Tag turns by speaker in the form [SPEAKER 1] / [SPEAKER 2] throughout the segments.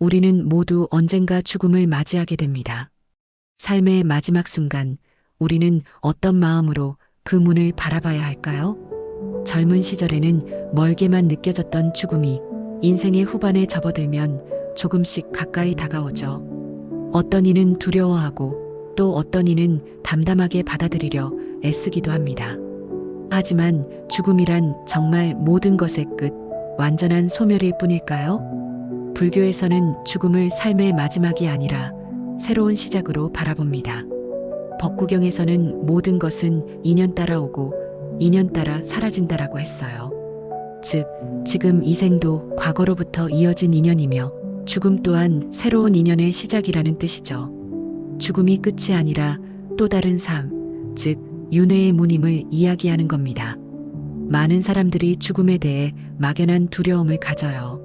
[SPEAKER 1] 우리는 모두 언젠가 죽음을 맞이하게 됩니다. 삶의 마지막 순간, 우리는 어떤 마음으로 그 문을 바라봐야 할까요? 젊은 시절에는 멀게만 느껴졌던 죽음이 인생의 후반에 접어들면 조금씩 가까이 다가오죠. 어떤 이는 두려워하고 또 어떤 이는 담담하게 받아들이려 애쓰기도 합니다. 하지만 죽음이란 정말 모든 것의 끝, 완전한 소멸일 뿐일까요? 불교에서는 죽음을 삶의 마지막이 아니라 새로운 시작으로 바라봅니다. 법구경에서는 모든 것은 인연 따라 오고 인연 따라 사라진다라고 했어요. 즉, 지금 이 생도 과거로부터 이어진 인연이며 죽음 또한 새로운 인연의 시작이라는 뜻이죠. 죽음이 끝이 아니라 또 다른 삶, 즉 윤회의 문임을 이야기하는 겁니다. 많은 사람들이 죽음에 대해 막연한 두려움을 가져요.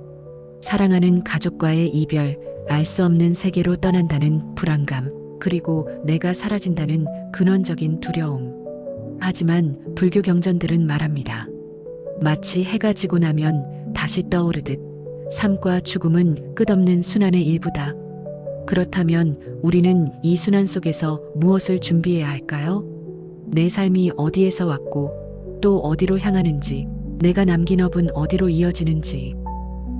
[SPEAKER 1] 사랑하는 가족과의 이별, 알 수 없는 세계로 떠난다는 불안감, 그리고 내가 사라진다는 근원적인 두려움. 하지만 불교 경전들은 말합니다. 마치 해가 지고 나면 다시 떠오르듯 삶과 죽음은 끝없는 순환의 일부다. 그렇다면 우리는 이 순환 속에서 무엇을 준비해야 할까요? 내 삶이 어디에서 왔고 또 어디로 향하는지, 내가 남긴 업은 어디로 이어지는지,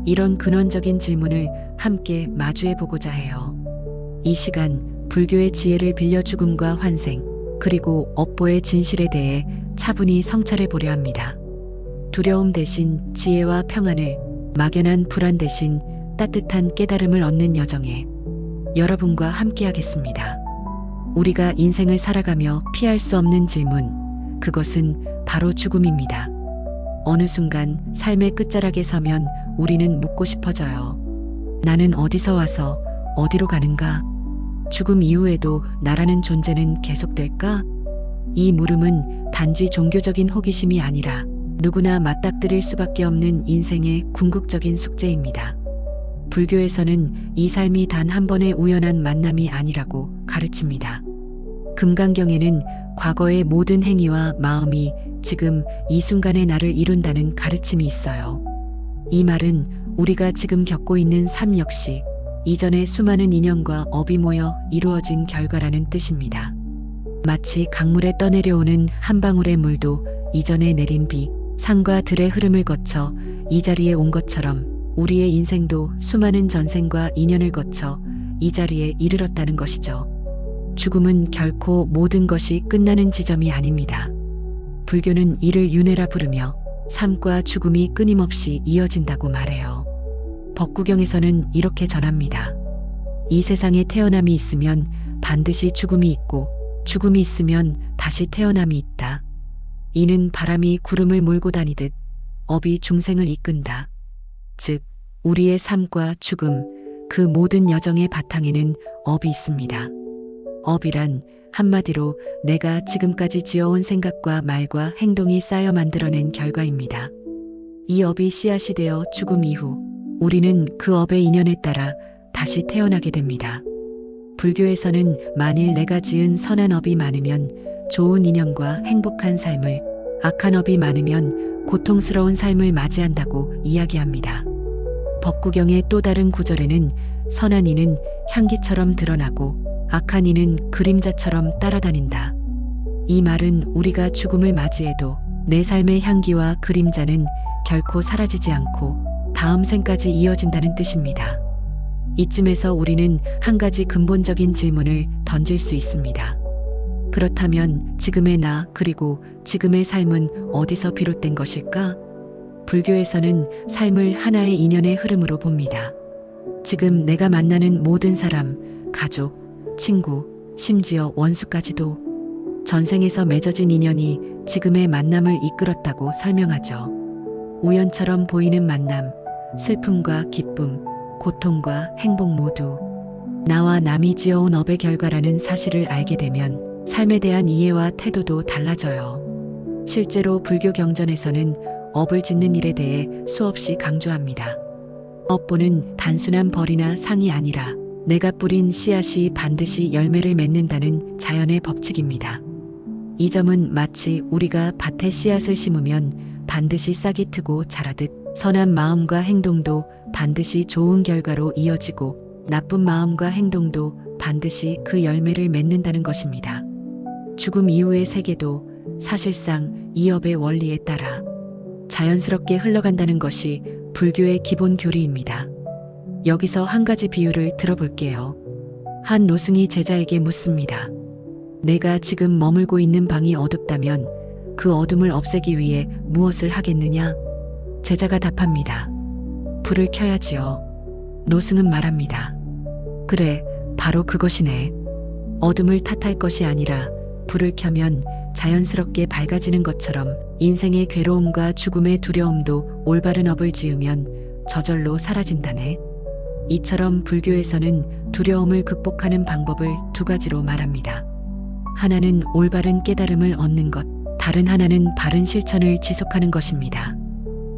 [SPEAKER 1] 이런 근원적인 질문을 함께 마주해 보고자 해요. 이 시간 불교의 지혜를 빌려 죽음과 환생, 그리고 업보의 진실에 대해 차분히 성찰해 보려 합니다. 두려움 대신 지혜와 평안을, 막연한 불안 대신 따뜻한 깨달음을 얻는 여정에 여러분과 함께하겠습니다. 우리가 인생을 살아가며 피할 수 없는 질문, 그것은 바로 죽음입니다. 어느 순간 삶의 끝자락에 서면 우리는 묻고 싶어져요. 나는 어디서 와서 어디로 가는가? 죽음 이후에도 나라는 존재는 계속될까? 이 물음은 단지 종교적인 호기심이 아니라 누구나 맞닥뜨릴 수밖에 없는 인생의 궁극적인 숙제입니다. 불교에서는 이 삶이 단 한 번의 우연한 만남이 아니라고 가르칩니다. 금강경에는 과거의 모든 행위와 마음이 지금 이 순간의 나를 이룬다는 가르침이 있어요. 이 말은 우리가 지금 겪고 있는 삶 역시 이전의 수많은 인연과 업이 모여 이루어진 결과라는 뜻입니다. 마치 강물에 떠내려오는 한 방울의 물도 이전에 내린 비, 산과 들의 흐름을 거쳐 이 자리에 온 것처럼 우리의 인생도 수많은 전생과 인연을 거쳐 이 자리에 이르렀다는 것이죠. 죽음은 결코 모든 것이 끝나는 지점이 아닙니다. 불교는 이를 윤회라 부르며 삶과 죽음이 끊임없이 이어진다고 말해요. 법구경에서는 이렇게 전합니다. 이 세상에 태어남이 있으면 반드시 죽음이 있고 죽음이 있으면 다시 태어남이 있다. 이는 바람이 구름을 몰고 다니듯 업이 중생을 이끈다. 즉, 우리의 삶과 죽음, 그 모든 여정의 바탕에는 업이 있습니다. 업이란 한마디로 내가 지금까지 지어온 생각과 말과 행동이 쌓여 만들어낸 결과입니다. 이 업이 씨앗이 되어 죽음 이후 우리는 그 업의 인연에 따라 다시 태어나게 됩니다. 불교에서는 만일 내가 지은 선한 업이 많으면 좋은 인연과 행복한 삶을, 악한 업이 많으면 고통스러운 삶을 맞이한다고 이야기합니다. 법구경의 또 다른 구절에는 선한 이는 향기처럼 드러나고 악한 이는 그림자처럼 따라다닌다. 이 말은 우리가 죽음을 맞이해도 내 삶의 향기와 그림자는 결코 사라지지 않고 다음 생까지 이어진다는 뜻입니다. 이쯤에서 우리는 한 가지 근본적인 질문을 던질 수 있습니다. 그렇다면 지금의 나 그리고 지금의 삶은 어디서 비롯된 것일까? 불교에서는 삶을 하나의 인연의 흐름으로 봅니다. 지금 내가 만나는 모든 사람, 가족, 친구, 심지어 원수까지도 전생에서 맺어진 인연이 지금의 만남을 이끌었다고 설명하죠. 우연처럼 보이는 만남, 슬픔과 기쁨, 고통과 행복 모두 나와 남이 지어온 업의 결과라는 사실을 알게 되면 삶에 대한 이해와 태도도 달라져요. 실제로 불교 경전에서는 업을 짓는 일에 대해 수없이 강조합니다. 업보는 단순한 벌이나 상이 아니라 내가 뿌린 씨앗이 반드시 열매를 맺는다는 자연의 법칙입니다. 이 점은 마치 우리가 밭에 씨앗을 심으면 반드시 싹이 트고 자라듯 선한 마음과 행동도 반드시 좋은 결과로 이어지고 나쁜 마음과 행동도 반드시 그 열매를 맺는다는 것입니다. 죽음 이후의 세계도 사실상 이업의 원리에 따라 자연스럽게 흘러간다는 것이 불교의 기본 교리입니다. 여기서 한 가지 비유를 들어볼게요. 한 노승이 제자에게 묻습니다. 내가 지금 머물고 있는 방이 어둡다면 그 어둠을 없애기 위해 무엇을 하겠느냐? 제자가 답합니다. 불을 켜야지요. 노승은 말합니다. 그래, 바로 그것이네. 어둠을 탓할 것이 아니라 불을 켜면 자연스럽게 밝아지는 것처럼 인생의 괴로움과 죽음의 두려움도 올바른 업을 지으면 저절로 사라진다네. 이처럼 불교에서는 두려움을 극복하는 방법을 두 가지로 말합니다. 하나는 올바른 깨달음을 얻는 것, 다른 하나는 바른 실천을 지속하는 것입니다.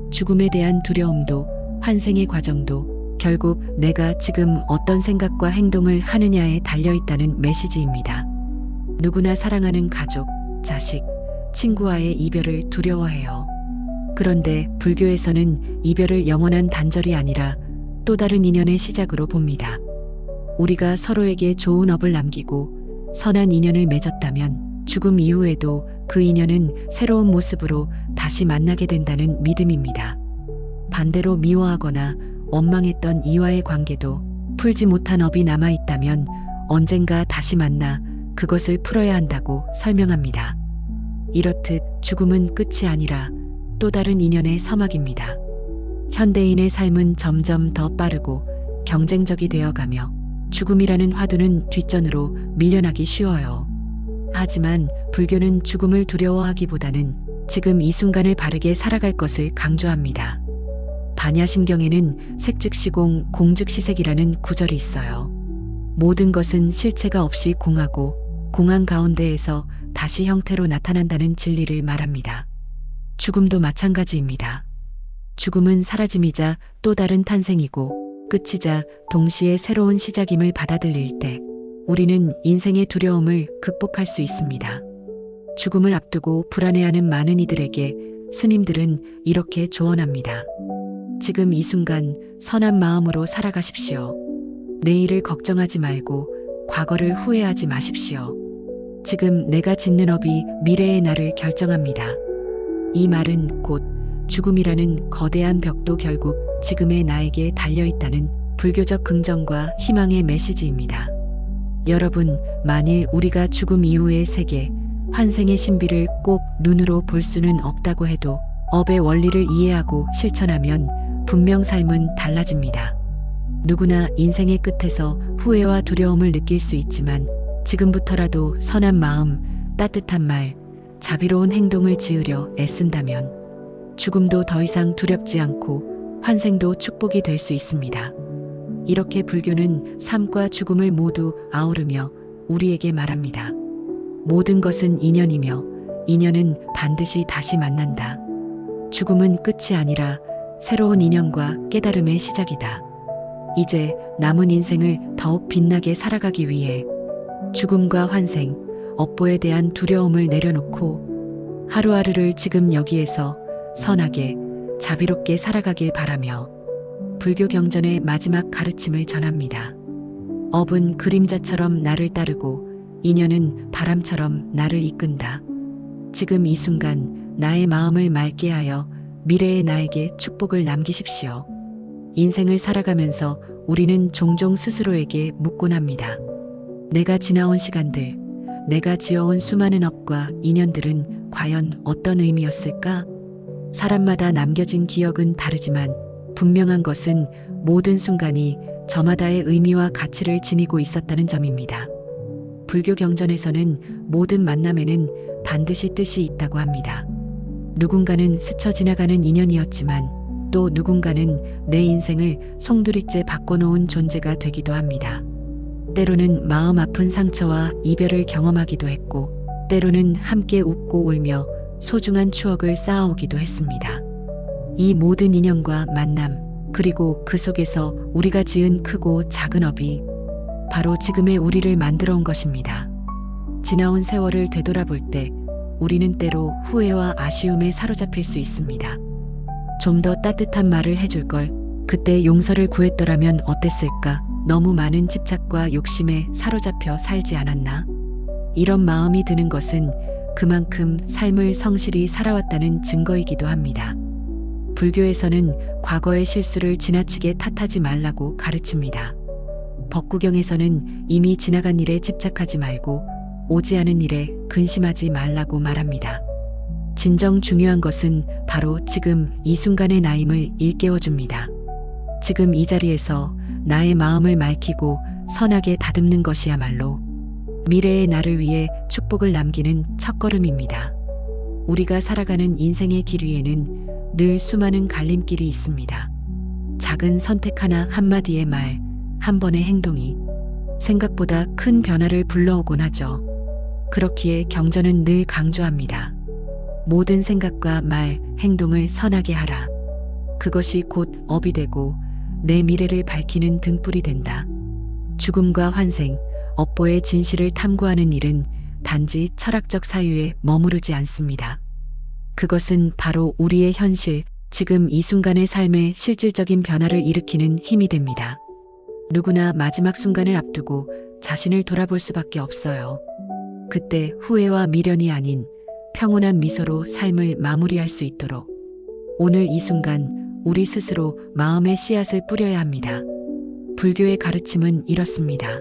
[SPEAKER 1] 죽음에 대한 두려움도 환생의 과정도 결국 내가 지금 어떤 생각과 행동을 하느냐에 달려있다는 메시지입니다. 누구나 사랑하는 가족, 자식, 친구와의 이별을 두려워해요. 그런데 불교에서는 이별을 영원한 단절이 아니라 또 다른 인연의 시작으로 봅니다. 우리가 서로에게 좋은 업을 남기고 선한 인연을 맺었다면 죽음 이후에도 그 인연은 새로운 모습으로 다시 만나게 된다는 믿음입니다. 반대로 미워하거나 원망했던 이와의 관계도 풀지 못한 업이 남아있다면 언젠가 다시 만나 그것을 풀어야 한다고 설명합니다. 이렇듯 죽음은 끝이 아니라 또 다른 인연의 서막입니다. 현대인의 삶은 점점 더 빠르고 경쟁적이 되어가며 죽음이라는 화두는 뒷전으로 밀려나기 쉬워요. 하지만 불교는 죽음을 두려워하기보다는 지금 이 순간을 바르게 살아갈 것을 강조합니다. 반야심경에는 색즉시공, 공즉시색이라는 구절이 있어요. 모든 것은 실체가 없이 공하고 공한 가운데에서 다시 형태로 나타난다는 진리를 말합니다. 죽음도 마찬가지입니다. 죽음은 사라짐이자 또 다른 탄생이고 끝이자 동시에 새로운 시작임을 받아들일 때 우리는 인생의 두려움을 극복할 수 있습니다. 죽음을 앞두고 불안해하는 많은 이들에게 스님들은 이렇게 조언합니다. 지금 이 순간 선한 마음으로 살아가십시오. 내일을 걱정하지 말고 과거를 후회하지 마십시오. 지금 내가 짓는 업이 미래의 나를 결정합니다. 이 말은 곧 죽음이라는 거대한 벽도 결국 지금의 나에게 달려있다는 불교적 긍정과 희망의 메시지입니다. 여러분, 만일 우리가 죽음 이후의 세계, 환생의 신비를 꼭 눈으로 볼 수는 없다고 해도 업의 원리를 이해하고 실천하면 분명 삶은 달라집니다. 누구나 인생의 끝에서 후회와 두려움을 느낄 수 있지만 지금부터라도 선한 마음, 따뜻한 말, 자비로운 행동을 지으려 애쓴다면 죽음도 더 이상 두렵지 않고 환생도 축복이 될 수 있습니다. 이렇게 불교는 삶과 죽음을 모두 아우르며 우리에게 말합니다. 모든 것은 인연이며 인연은 반드시 다시 만난다. 죽음은 끝이 아니라 새로운 인연과 깨달음의 시작이다. 이제 남은 인생을 더욱 빛나게 살아가기 위해 죽음과 환생, 업보에 대한 두려움을 내려놓고 하루하루를 지금 여기에서 선하게, 자비롭게 살아가길 바라며 불교 경전의 마지막 가르침을 전합니다. 업은 그림자처럼 나를 따르고 인연은 바람처럼 나를 이끈다. 지금 이 순간 나의 마음을 맑게 하여 미래의 나에게 축복을 남기십시오. 인생을 살아가면서 우리는 종종 스스로에게 묻곤 합니다. 내가 지나온 시간들, 내가 지어온 수많은 업과 인연들은 과연 어떤 의미였을까? 사람마다 남겨진 기억은 다르지만 분명한 것은 모든 순간이 저마다의 의미와 가치를 지니고 있었다는 점입니다. 불교 경전에서는 모든 만남에는 반드시 뜻이 있다고 합니다. 누군가는 스쳐 지나가는 인연이었지만 또 누군가는 내 인생을 송두리째 바꿔놓은 존재가 되기도 합니다. 때로는 마음 아픈 상처와 이별을 경험하기도 했고 때로는 함께 웃고 울며 소중한 추억을 쌓아오기도 했습니다. 이 모든 인연과 만남, 그리고 그 속에서 우리가 지은 크고 작은 업이 바로 지금의 우리를 만들어 온 것입니다. 지나온 세월을 되돌아볼 때 우리는 때로 후회와 아쉬움에 사로잡힐 수 있습니다. 좀 더 따뜻한 말을 해줄 걸, 그때 용서를 구했더라면 어땠을까? 너무 많은 집착과 욕심에 사로잡혀 살지 않았나? 이런 마음이 드는 것은 그만큼 삶을 성실히 살아왔다는 증거이기도 합니다. 불교에서는 과거의 실수를 지나치게 탓하지 말라고 가르칩니다. 법구경에서는 이미 지나간 일에 집착하지 말고 오지 않은 일에 근심하지 말라고 말합니다. 진정 중요한 것은 바로 지금 이 순간의 나임을 일깨워줍니다. 지금 이 자리에서 나의 마음을 맑히고 선하게 다듬는 것이야말로 미래의 나를 위해 축복을 남기는 첫걸음입니다. 우리가 살아가는 인생의 길 위에는 늘 수많은 갈림길이 있습니다. 작은 선택 하나, 한마디의 말, 한 번의 행동이 생각보다 큰 변화를 불러오곤 하죠. 그렇기에 경전은 늘 강조합니다. 모든 생각과 말, 행동을 선하게 하라. 그것이 곧 업이 되고 내 미래를 밝히는 등불이 된다. 죽음과 환생, 업보의 진실을 탐구하는 일은 단지 철학적 사유에 머무르지 않습니다. 그것은 바로 우리의 현실, 지금 이 순간의 삶에 실질적인 변화를 일으키는 힘이 됩니다. 누구나 마지막 순간을 앞두고 자신을 돌아볼 수밖에 없어요. 그때 후회와 미련이 아닌 평온한 미소로 삶을 마무리할 수 있도록 오늘 이 순간 우리 스스로 마음의 씨앗을 뿌려야 합니다. 불교의 가르침은 이렇습니다.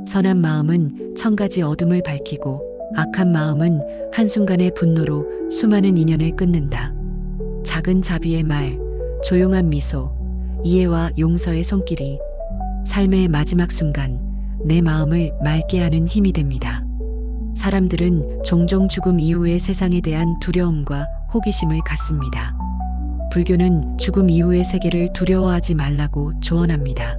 [SPEAKER 1] 선한 마음은 천가지 어둠을 밝히고 악한 마음은 한순간의 분노로 수많은 인연을 끊는다. 작은 자비의 말, 조용한 미소, 이해와 용서의 손길이 삶의 마지막 순간 내 마음을 맑게 하는 힘이 됩니다. 사람들은 종종 죽음 이후의 세상에 대한 두려움과 호기심을 갖습니다. 불교는 죽음 이후의 세계를 두려워하지 말라고 조언합니다.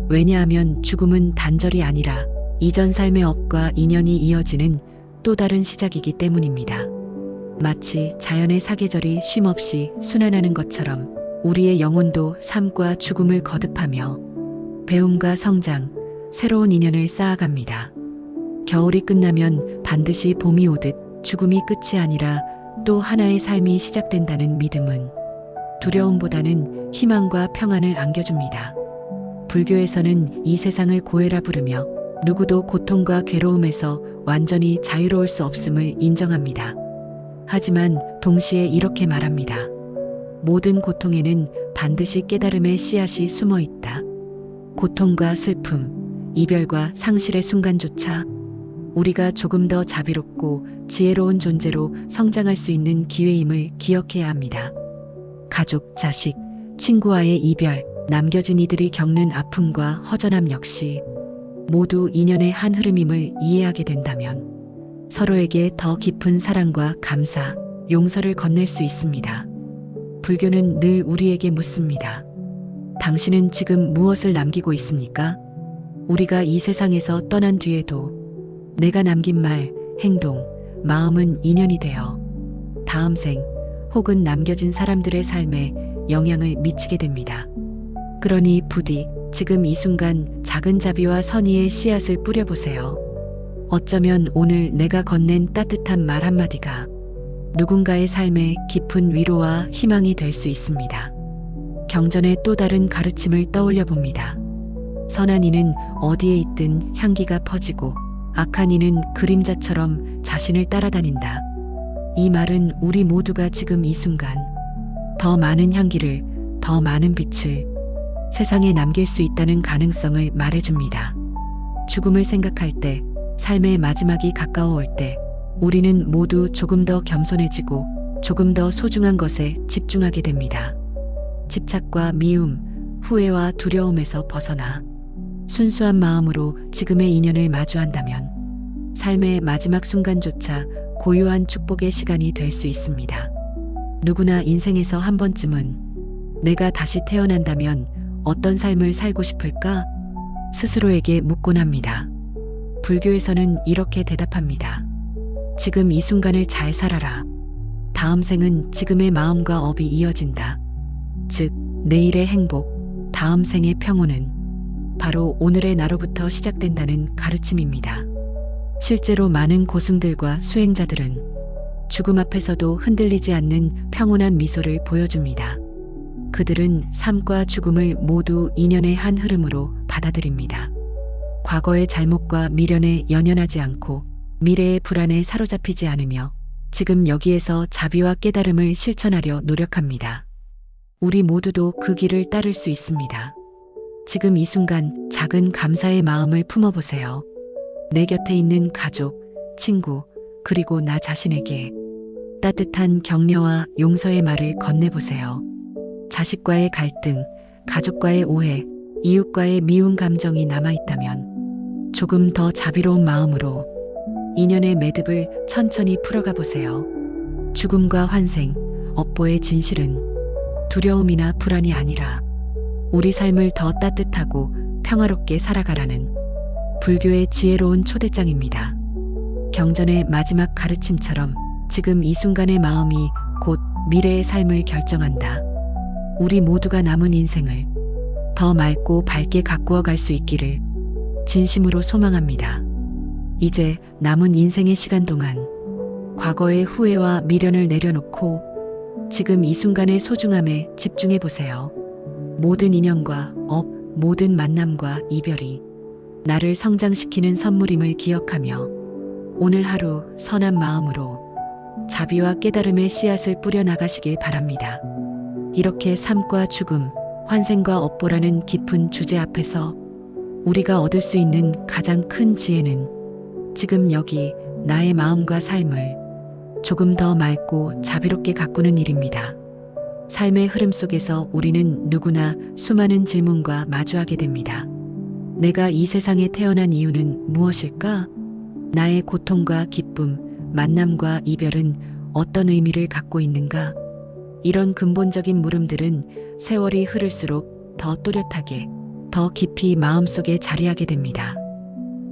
[SPEAKER 1] 왜냐하면 죽음은 단절이 아니라 이전 삶의 업과 인연이 이어지는 또 다른 시작이기 때문입니다. 마치 자연의 사계절이 쉼없이 순환하는 것처럼 우리의 영혼도 삶과 죽음을 거듭하며 배움과 성장, 새로운 인연을 쌓아갑니다. 겨울이 끝나면 반드시 봄이 오듯 죽음이 끝이 아니라 또 하나의 삶이 시작된다는 믿음은 두려움보다는 희망과 평안을 안겨줍니다. 불교에서는 이 세상을 고해라 부르며 누구도 고통과 괴로움에서 완전히 자유로울 수 없음을 인정합니다. 하지만 동시에 이렇게 말합니다. 모든 고통에는 반드시 깨달음의 씨앗이 숨어 있다. 고통과 슬픔, 이별과 상실의 순간조차 우리가 조금 더 자비롭고 지혜로운 존재로 성장할 수 있는 기회임을 기억해야 합니다. 가족, 자식, 친구와의 이별, 남겨진 이들이 겪는 아픔과 허전함 역시 모두 인연의 한 흐름임을 이해하게 된다면 서로에게 더 깊은 사랑과 감사, 용서를 건넬 수 있습니다. 불교는 늘 우리에게 묻습니다. 당신은 지금 무엇을 남기고 있습니까? 우리가 이 세상에서 떠난 뒤에도 내가 남긴 말, 행동, 마음은 인연이 되어 다음 생 혹은 남겨진 사람들의 삶에 영향을 미치게 됩니다. 그러니 부디 지금 이 순간 작은 자비와 선의의 씨앗을 뿌려보세요. 어쩌면 오늘 내가 건넨 따뜻한 말 한마디가 누군가의 삶에 깊은 위로와 희망이 될 수 있습니다. 경전의 또 다른 가르침을 떠올려 봅니다. 선한 이는 어디에 있든 향기가 퍼지고 악한 이는 그림자처럼 자신을 따라다닌다. 이 말은 우리 모두가 지금 이 순간 더 많은 향기를, 더 많은 빛을 세상에 남길 수 있다는 가능성을 말해줍니다. 죽음을 생각할 때, 삶의 마지막이 가까워올 때 우리는 모두 조금 더 겸손해지고 조금 더 소중한 것에 집중하게 됩니다. 집착과 미움, 후회와 두려움에서 벗어나 순수한 마음으로 지금의 인연을 마주한다면 삶의 마지막 순간조차 고요한 축복의 시간이 될 수 있습니다. 누구나 인생에서 한 번쯤은 내가 다시 태어난다면 어떤 삶을 살고 싶을까? 스스로에게 묻곤 합니다. 불교에서는 이렇게 대답합니다. 지금 이 순간을 잘 살아라. 다음 생은 지금의 마음과 업이 이어진다. 즉, 내일의 행복, 다음 생의 평온은 바로 오늘의 나로부터 시작된다는 가르침입니다. 실제로 많은 고승들과 수행자들은 죽음 앞에서도 흔들리지 않는 평온한 미소를 보여줍니다. 그들은 삶과 죽음을 모두 인연의 한 흐름으로 받아들입니다. 과거의 잘못과 미련에 연연하지 않고 미래의 불안에 사로잡히지 않으며 지금 여기에서 자비와 깨달음을 실천하려 노력합니다. 우리 모두도 그 길을 따를 수 있습니다. 지금 이 순간 작은 감사의 마음을 품어보세요. 내 곁에 있는 가족, 친구, 그리고 나 자신에게 따뜻한 격려와 용서의 말을 건네보세요. 자식과의 갈등, 가족과의 오해, 이웃과의 미운 감정이 남아있다면 조금 더 자비로운 마음으로 인연의 매듭을 천천히 풀어가 보세요. 죽음과 환생, 업보의 진실은 두려움이나 불안이 아니라 우리 삶을 더 따뜻하고 평화롭게 살아가라는 불교의 지혜로운 초대장입니다. 경전의 마지막 가르침처럼 지금 이 순간의 마음이 곧 미래의 삶을 결정한다. 우리 모두가 남은 인생을 더 맑고 밝게 가꾸어 갈 수 있기를 진심으로 소망합니다. 이제 남은 인생의 시간 동안 과거의 후회와 미련을 내려놓고 지금 이 순간의 소중함에 집중해 보세요. 모든 인연과 업, 모든 만남과 이별이 나를 성장시키는 선물임을 기억하며 오늘 하루 선한 마음으로 자비와 깨달음의 씨앗을 뿌려 나가시길 바랍니다. 이렇게 삶과 죽음, 환생과 업보라는 깊은 주제 앞에서 우리가 얻을 수 있는 가장 큰 지혜는 지금 여기 나의 마음과 삶을 조금 더 맑고 자비롭게 가꾸는 일입니다. 삶의 흐름 속에서 우리는 누구나 수많은 질문과 마주하게 됩니다. 내가 이 세상에 태어난 이유는 무엇일까? 나의 고통과 기쁨, 만남과 이별은 어떤 의미를 갖고 있는가? 이런 근본적인 물음들은 세월이 흐를수록 더 또렷하게, 더 깊이 마음속에 자리하게 됩니다.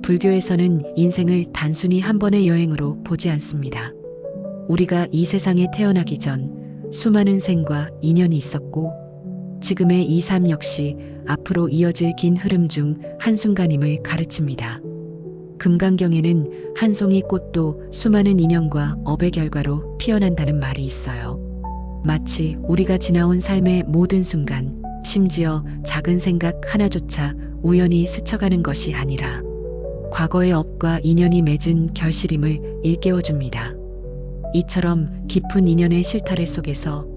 [SPEAKER 1] 불교에서는 인생을 단순히 한 번의 여행으로 보지 않습니다. 우리가 이 세상에 태어나기 전 수많은 생과 인연이 있었고 지금의 이 삶 역시 앞으로 이어질 긴 흐름 중 한순간임을 가르칩니다. 금강경에는 한 송이 꽃도 수많은 인연과 업의 결과로 피어난다는 말이 있어요. 마치 우리가 지나온 삶의 모든 순간, 심지어 작은 생각 하나조차 우연히 스쳐가는 것이 아니라 과거의 업과 인연이 맺은 결실임을 일깨워줍니다. 이처럼 깊은 인연의 실타래 속에서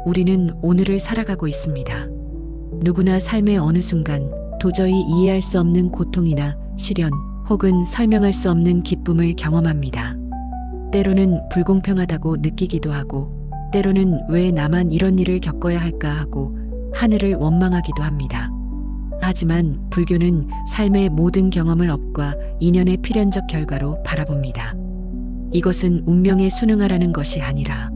[SPEAKER 1] 우리는 오늘을 살아가고 있습니다. 누구나 삶의 어느 순간 도저히 이해할 수 없는 고통이나 시련 혹은 설명할 수 없는 기쁨을 경험합니다. 때로는 불공평하다고 느끼기도 하고 때로는 왜 나만 이런 일을 겪어야 할까 하고 하늘을 원망하기도 합니다. 하지만 불교는 삶의 모든 경험을 업과 인연의 필연적 결과로 바라봅니다. 이것은 운명에 순응하라는 것이 아니라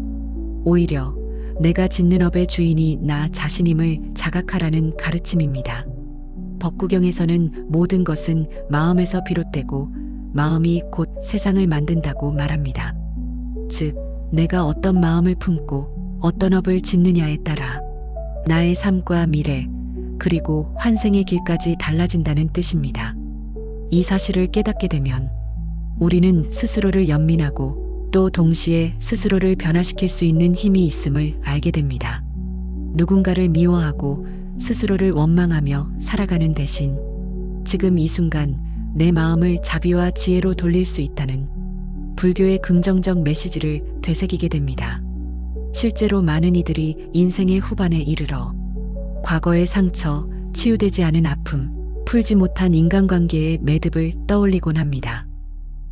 [SPEAKER 1] 오히려 내가 짓는 업의 주인이 나 자신임을 자각하라는 가르침입니다. 법구경에서는 모든 것은 마음에서 비롯되고 마음이 곧 세상을 만든다고 말합니다. 즉, 내가 어떤 마음을 품고 어떤 업을 짓느냐에 따라 나의 삶과 미래, 그리고 환생의 길까지 달라진다는 뜻입니다. 이 사실을 깨닫게 되면 우리는 스스로를 연민하고 또 동시에 스스로를 변화시킬 수 있는 힘이 있음을 알게 됩니다. 누군가를 미워하고 스스로를 원망하며 살아가는 대신 지금 이 순간 내 마음을 자비와 지혜로 돌릴 수 있다는 불교의 긍정적 메시지를 되새기게 됩니다. 실제로 많은 이들이 인생의 후반에 이르러 과거의 상처, 치유되지 않은 아픔, 풀지 못한 인간관계의 매듭을 떠올리곤 합니다.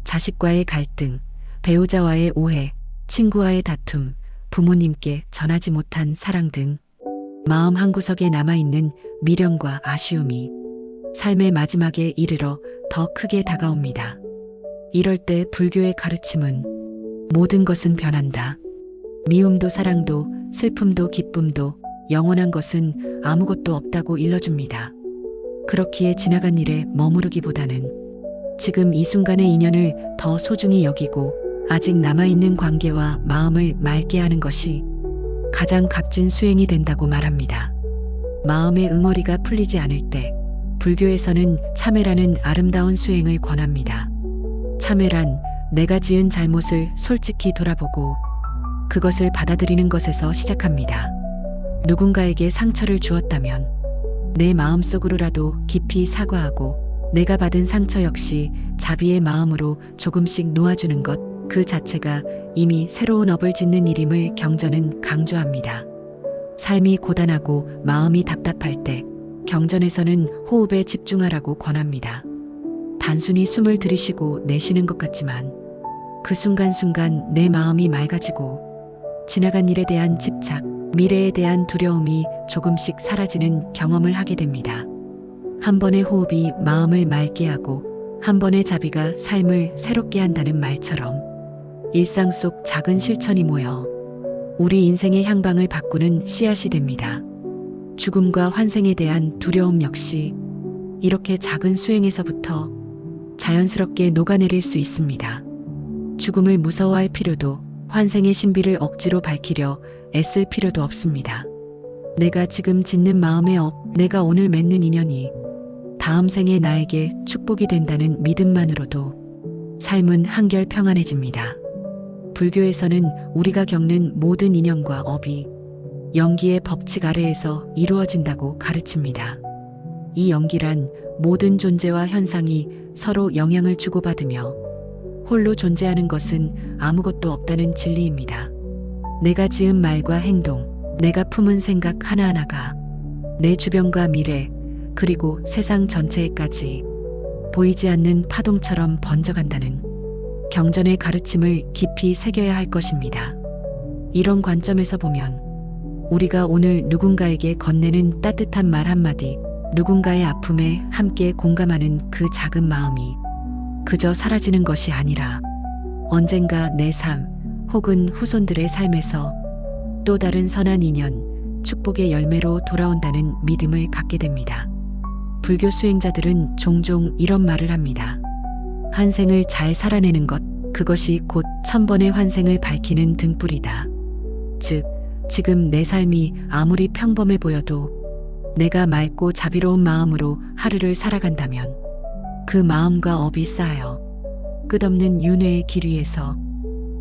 [SPEAKER 1] 자식과의 갈등, 배우자와의 오해, 친구와의 다툼, 부모님께 전하지 못한 사랑 등 마음 한구석에 남아있는 미련과 아쉬움이 삶의 마지막에 이르러 더 크게 다가옵니다. 이럴 때 불교의 가르침은 모든 것은 변한다. 미움도 사랑도 슬픔도 기쁨도 영원한 것은 아무것도 없다고 일러줍니다. 그렇기에 지나간 일에 머무르기보다는 지금 이 순간의 인연을 더 소중히 여기고 아직 남아있는 관계와 마음을 맑게 하는 것이 가장 값진 수행이 된다고 말합니다. 마음의 응어리가 풀리지 않을 때 불교에서는 참회라는 아름다운 수행을 권합니다. 참회란 내가 지은 잘못을 솔직히 돌아보고 그것을 받아들이는 것에서 시작합니다. 누군가에게 상처를 주었다면 내 마음속으로라도 깊이 사과하고 내가 받은 상처 역시 자비의 마음으로 조금씩 놓아주는 것 그 자체가 이미 새로운 업을 짓는 일임을 경전은 강조합니다. 삶이 고단하고 마음이 답답할 때 경전에서는 호흡에 집중하라고 권합니다. 단순히 숨을 들이쉬고 내쉬는 것 같지만 그 순간순간 내 마음이 맑아지고 지나간 일에 대한 집착, 미래에 대한 두려움이 조금씩 사라지는 경험을 하게 됩니다. 한 번의 호흡이 마음을 맑게 하고 한 번의 자비가 삶을 새롭게 한다는 말처럼 일상 속 작은 실천이 모여 우리 인생의 향방을 바꾸는 씨앗이 됩니다. 죽음과 환생에 대한 두려움 역시 이렇게 작은 수행에서부터 자연스럽게 녹아내릴 수 있습니다. 죽음을 무서워할 필요도 환생의 신비를 억지로 밝히려 애쓸 필요도 없습니다. 내가 지금 짓는 마음의 업, 내가 오늘 맺는 인연이 다음 생에 나에게 축복이 된다는 믿음만으로도 삶은 한결 평안해집니다. 불교에서는 우리가 겪는 모든 인연과 업이 연기의 법칙 아래에서 이루어진다고 가르칩니다. 이 연기란 모든 존재와 현상이 서로 영향을 주고받으며 홀로 존재하는 것은 아무것도 없다는 진리입니다. 내가 지은 말과 행동, 내가 품은 생각 하나하나가 내 주변과 미래, 그리고 세상 전체에까지 보이지 않는 파동처럼 번져간다는 경전의 가르침을 깊이 새겨야 할 것입니다. 이런 관점에서 보면 우리가 오늘 누군가에게 건네는 따뜻한 말 한마디, 누군가의 아픔에 함께 공감하는 그 작은 마음이 그저 사라지는 것이 아니라 언젠가 내 삶 혹은 후손들의 삶에서 또 다른 선한 인연, 축복의 열매로 돌아온다는 믿음을 갖게 됩니다. 불교 수행자들은 종종 이런 말을 합니다. 한 생을 잘 살아내는 것, 그것이 곧 1000번의 환생을 밝히는 등불이다. 즉, 지금 내 삶이 아무리 평범해 보여도 내가 맑고 자비로운 마음으로 하루를 살아간다면 그 마음과 업이 쌓여 끝없는 윤회의 길 위에서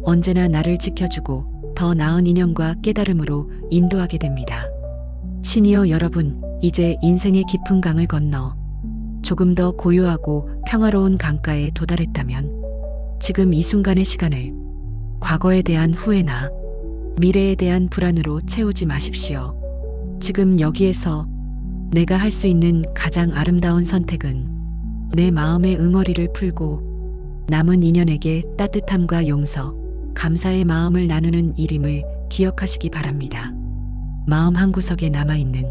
[SPEAKER 1] 언제나 나를 지켜주고 더 나은 인연과 깨달음으로 인도하게 됩니다. 신이여 여러분, 이제 인생의 깊은 강을 건너 조금 더 고요하고 평화로운 강가에 도달했다면 지금 이 순간의 시간을 과거에 대한 후회나 미래에 대한 불안으로 채우지 마십시오. 지금 여기에서 내가 할 수 있는 가장 아름다운 선택은 내 마음의 응어리를 풀고 남은 인연에게 따뜻함과 용서, 감사의 마음을 나누는 일임을 기억하시기 바랍니다. 마음 한구석에 남아있는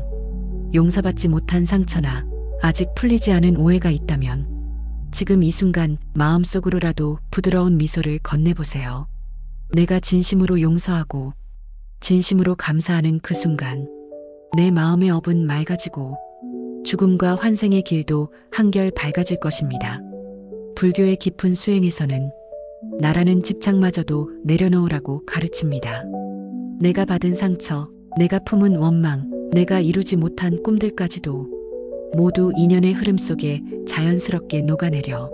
[SPEAKER 1] 용서받지 못한 상처나 아직 풀리지 않은 오해가 있다면 지금 이 순간 마음속으로라도 부드러운 미소를 건네보세요. 내가 진심으로 용서하고 진심으로 감사하는 그 순간 내 마음의 업은 맑아지고 죽음과 환생의 길도 한결 밝아질 것입니다. 불교의 깊은 수행에서는 나라는 집착마저도 내려놓으라고 가르칩니다. 내가 받은 상처, 내가 품은 원망, 내가 이루지 못한 꿈들까지도 모두 인연의 흐름 속에 자연스럽게 녹아내려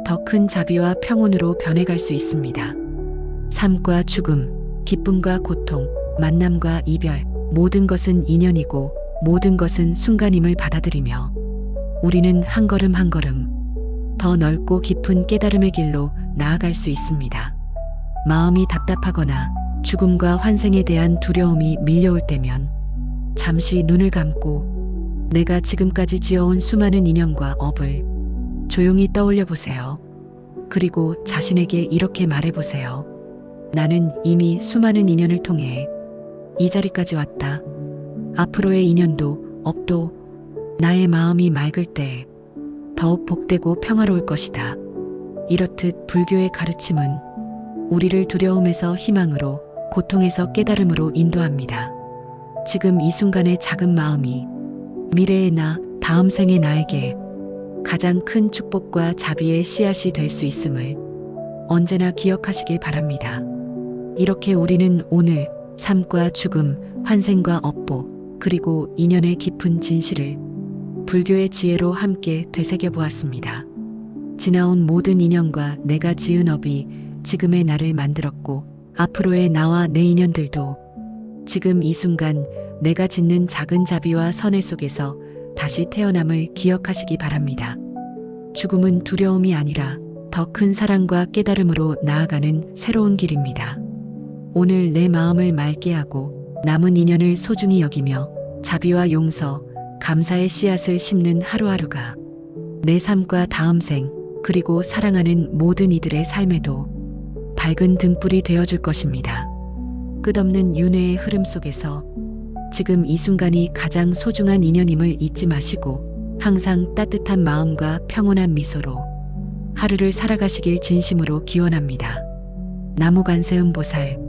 [SPEAKER 1] 더 큰 자비와 평온으로 변해갈 수 있습니다. 삶과 죽음, 기쁨과 고통, 만남과 이별, 모든 것은 인연이고 모든 것은 순간임을 받아들이며 우리는 한 걸음 한 걸음 더 넓고 깊은 깨달음의 길로 나아갈 수 있습니다. 마음이 답답하거나 죽음과 환생에 대한 두려움이 밀려올 때면 잠시 눈을 감고 내가 지금까지 지어온 수많은 인연과 업을 조용히 떠올려 보세요. 그리고 자신에게 이렇게 말해보세요. 나는 이미 수많은 인연을 통해 이 자리까지 왔다. 앞으로의 인연도 업도 나의 마음이 맑을 때 더욱 복되고 평화로울 것이다. 이렇듯 불교의 가르침은 우리를 두려움에서 희망으로, 고통에서 깨달음으로 인도합니다. 지금 이 순간의 작은 마음이 미래의 나, 다음 생의 나에게 가장 큰 축복과 자비의 씨앗이 될 수 있음을 언제나 기억하시길 바랍니다. 이렇게 우리는 오늘 삶과 죽음, 환생과 업보, 그리고 인연의 깊은 진실을 불교의 지혜로 함께 되새겨 보았습니다. 지나온 모든 인연과 내가 지은 업이 지금의 나를 만들었고 앞으로의 나와 내 인연들도 지금 이 순간 내가 짓는 작은 자비와 선해 속에서 다시 태어남을 기억하시기 바랍니다. 죽음은 두려움이 아니라 더 큰 사랑과 깨달음으로 나아가는 새로운 길입니다. 오늘 내 마음을 맑게 하고 남은 인연을 소중히 여기며 자비와 용서, 감사의 씨앗을 심는 하루하루가 내 삶과 다음 생, 그리고 사랑하는 모든 이들의 삶에도 밝은 등불이 되어줄 것입니다. 끝없는 윤회의 흐름 속에서 지금 이 순간이 가장 소중한 인연임을 잊지 마시고 항상 따뜻한 마음과 평온한 미소로 하루를 살아가시길 진심으로 기원합니다. 나무관세음보살